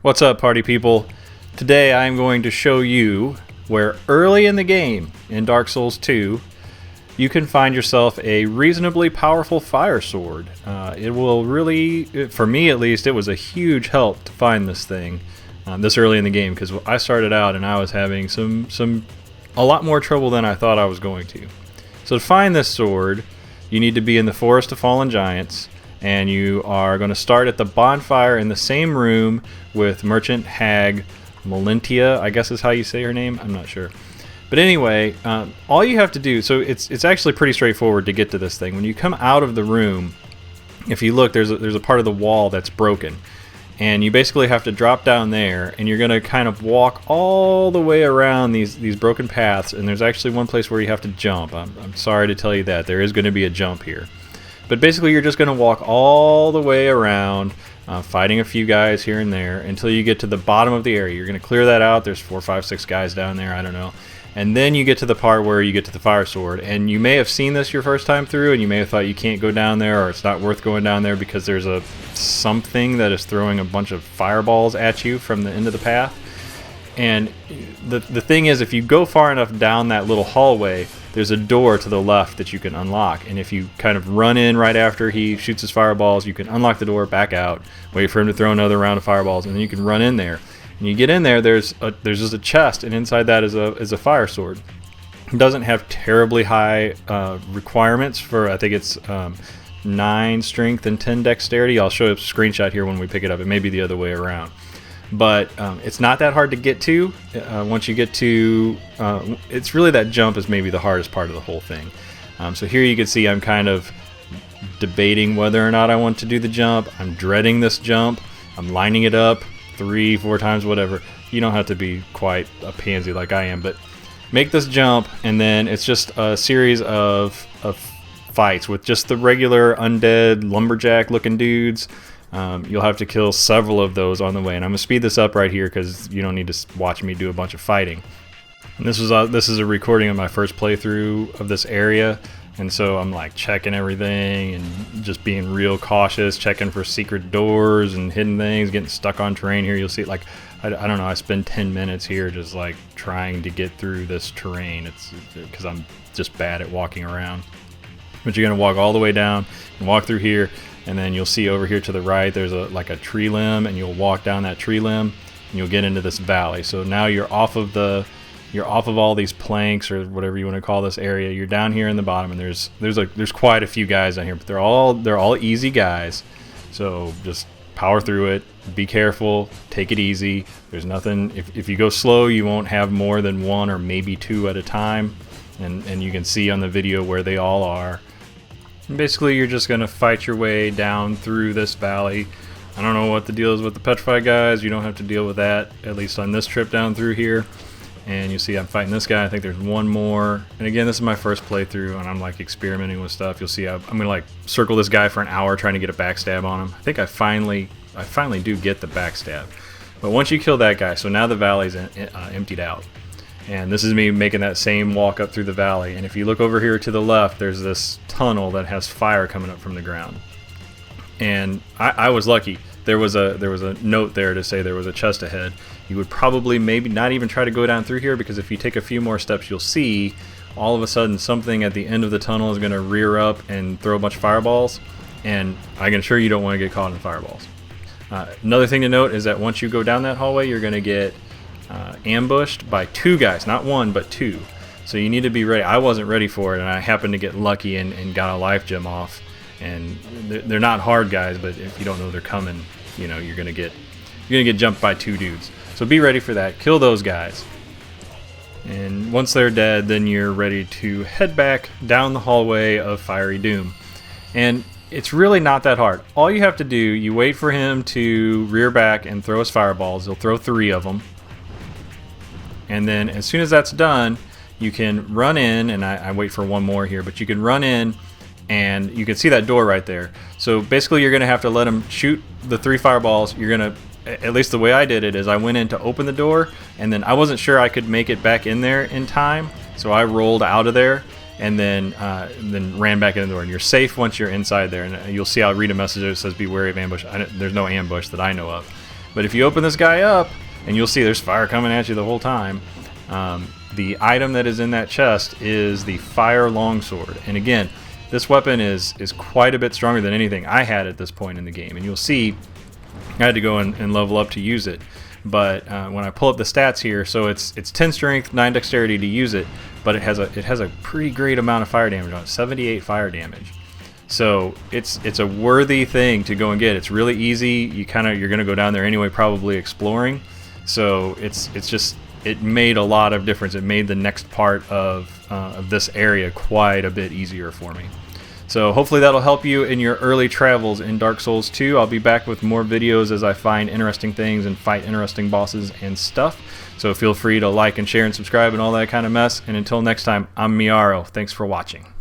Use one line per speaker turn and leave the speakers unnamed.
What's up, party people? Today I'm going to show you where early in the game, in Dark Souls 2, you can find yourself a reasonably powerful fire sword. It will really, for me at least, it was a huge help to find this thing this early in the game, because I started out and I was having a lot more trouble than I thought I was going to. So to find this sword, you need to be in the Forest of Fallen Giants, and you are going to start at the bonfire in the same room with Merchant Hag Melintia, I guess is how you say her name, I'm not sure. But anyway, all you have to do, so it's actually pretty straightforward to get to this thing. When you come out of the room, if you look, there's a part of the wall that's broken. And you basically have to drop down there, and you're going to kind of walk all the way around these broken paths, and there's actually one place where you have to jump. I'm sorry to tell you that. There is going to be a jump here. But basically you're just going to walk all the way around, fighting a few guys here and there until you get to the bottom of the area. You're going to clear that out. There's 4, 5, 6 guys down there, I don't know. And then you get to the part where you get to the fire sword. And you may have seen this your first time through, and you may have thought you can't go down there, or it's not worth going down there because there's something that is throwing a bunch of fireballs at you from the end of the path. And the thing is, if you go far enough down that little hallway, there's a door to the left that you can unlock. And if you kind of run in right after he shoots his fireballs, you can unlock the door, back out, wait for him to throw another round of fireballs, and then you can run in there. And you get in there, there's just a chest, and inside that is a fire sword. It doesn't have terribly high requirements for, I think it's 9 strength and 10 dexterity. I'll show you a screenshot here when we pick it up. It may be the other way around. But it's not that hard to get to. Once you get to, it's really that jump is maybe the hardest part of the whole thing. So here you can see I'm kind of debating whether or not I want to do the jump. I'm dreading this jump. I'm lining it up 3, 4 times, whatever. You don't have to be quite a pansy like I am, but make this jump, and then it's just a series of fights with just the regular undead lumberjack looking dudes. You'll have to kill several of those on the way, and I'm gonna speed this up right here because you don't need to watch me do a bunch of fighting. And this is a recording of my first playthrough of this area, and so I'm like checking everything and just being real cautious, checking for secret doors and hidden things, getting stuck on terrain here. You'll see, like, I don't know, I spend 10 minutes here just like trying to get through this terrain. It's because I'm just bad at walking around. But you're gonna walk all the way down and walk through here. And then you'll see over here to the right there's like a tree limb, and you'll walk down that tree limb and you'll get into this valley. So now you're off of all these planks, or whatever you want to call this area. You're down here in the bottom, and there's quite a few guys down here, but they're all easy guys. So just power through it, be careful, take it easy. There's nothing, if you go slow, you won't have more than 1 or maybe 2 at a time, and you can see on the video where they all are. Basically, you're just going to fight your way down through this valley. I don't know what the deal is with the petrified guys. You don't have to deal with that, at least on this trip down through here. And you see I'm fighting this guy. I think there's one more. And again, this is my first playthrough, and I'm like experimenting with stuff. You'll see I'm going to like circle this guy for an hour trying to get a backstab on him. I think I finally do get the backstab. But once you kill that guy, so now the valley's emptied out. And this is me making that same walk up through the valley. And if you look over here to the left, there's this tunnel that has fire coming up from the ground. And I was lucky. There was a note there to say there was a chest ahead. You would probably maybe not even try to go down through here, because if you take a few more steps, you'll see all of a sudden something at the end of the tunnel is going to rear up and throw a bunch of fireballs. And I can assure you don't want to get caught in fireballs. Another thing to note is that once you go down that hallway, you're going to get ambushed by 2 guys, not 1 but 2. So you need to be ready. I wasn't ready for it, and I happened to get lucky and got a life gem off. And they're not hard guys, but if you don't know they're coming, you know, you're gonna get jumped by 2 dudes. So be ready for that. Kill those guys. And once they're dead, then you're ready to head back down the hallway of Fiery Doom. And it's really not that hard. All you have to do, you wait for him to rear back and throw his fireballs. He'll throw 3 of them. And then as soon as that's done, you can run in, and I wait for 1 more here, but you can run in, and you can see that door right there. So basically you're going to have to let him shoot the 3 fireballs. You're going to, at least the way I did it, is I went in to open the door, and then I wasn't sure I could make it back in there in time, so I rolled out of there and then ran back in the door. And you're safe once you're inside there, and you'll see I'll read a message that says be wary of ambush. There's no ambush that I know of. But if you open this guy up, and you'll see there's fire coming at you the whole time, the item that is in that chest is the Fire Longsword. And again, this weapon is quite a bit stronger than anything I had at this point in the game. And you'll see I had to go and level up to use it. But when I pull up the stats here, so it's 10 strength, 9 dexterity to use it, but it has a pretty great amount of fire damage on it, 78 fire damage. So it's a worthy thing to go and get. It's really easy. You're gonna go down there anyway, probably exploring. So it made a lot of difference. It made the next part of this area quite a bit easier for me. So hopefully that'll help you in your early travels in Dark Souls 2. I'll be back with more videos as I find interesting things and fight interesting bosses and stuff. So feel free to like and share and subscribe and all that kind of mess. And until next time, I'm Miaro. Thanks for watching.